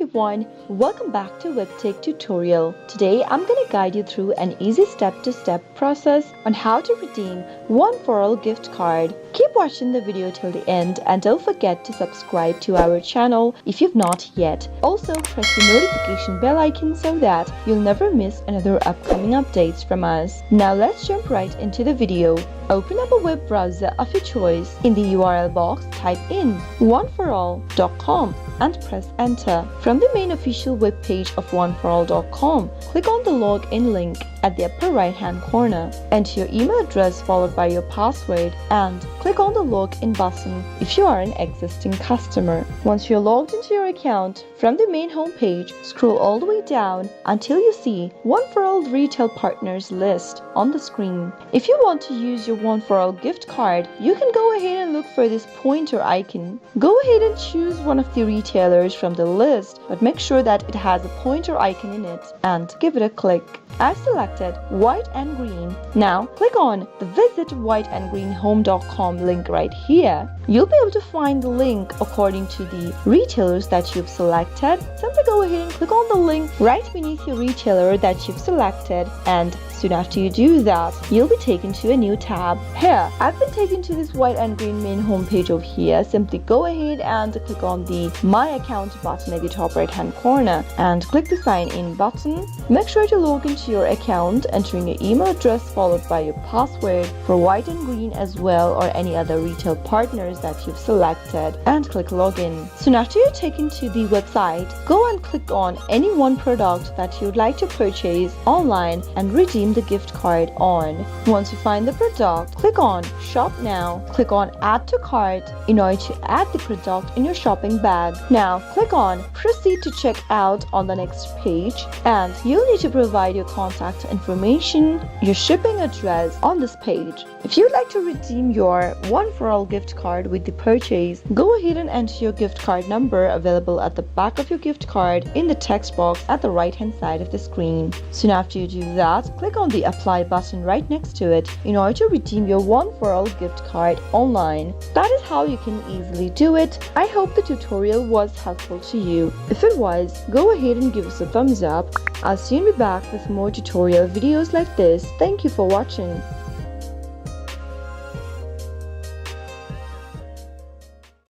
everyone, welcome back to Webtech Tutorial. Today I'm going to guide you through an easy step-to-step process on how to redeem One4all gift card. Keep watching the video till the end and don't forget to subscribe to our channel if you've not yet. Also press the notification bell icon so that you'll never miss another upcoming updates from us. Now let's jump right into the video. Open up a web browser of your choice. In the URL box, type in one4all.com and press enter. From the main official web page of one4all.com, click on the login link at the upper right hand corner. Enter your email address followed by your password and click on the login button if you are an existing customer. Once you're logged into your account, from the main home page, scroll all the way down until you see One4all retail partners list on the screen. If you want to use your One4all gift card, you can go ahead and look for this pointer icon. Go ahead and choose one of the retailers from the list, but make sure that it has a pointer icon in it and give it a click. I've selected white and green. Now click on the visit whiteandgreenhome.com link right here. You'll be able to find the link according to the retailers that you've selected. Simply go ahead and click on the link right beneath your retailer that you've selected, and soon after you do that, you'll be taken to a new tab. Here, I've been taken to this white and green main homepage over here. Simply go ahead and click on the My Account button at the top right hand corner and click the sign in button. Make sure to log into your account, entering your email address followed by your password for white and green as well, or any other retail partners that you've selected, and click login. Soon after you're taken to the website, go and click on any one product that you'd like to purchase online and redeem the gift card on. Once you find the product, click on shop now. Click on add to cart in order to add the product in your shopping bag. Now click on proceed to check out on the next page, and you'll need to provide your contact information, your shipping address on this page. If you'd like to redeem your One4all gift card with the purchase, go ahead and enter your gift card number available at the back of your gift card in the text box at the right hand side of the screen. Soon after you do that, click on the apply button right next to it in order to redeem your One4all gift card online. That is how you can easily do it. I hope the tutorial was helpful to you. If it was, go ahead and give us a thumbs up. I'll soon be back with more tutorial videos like this. Thank you for watching.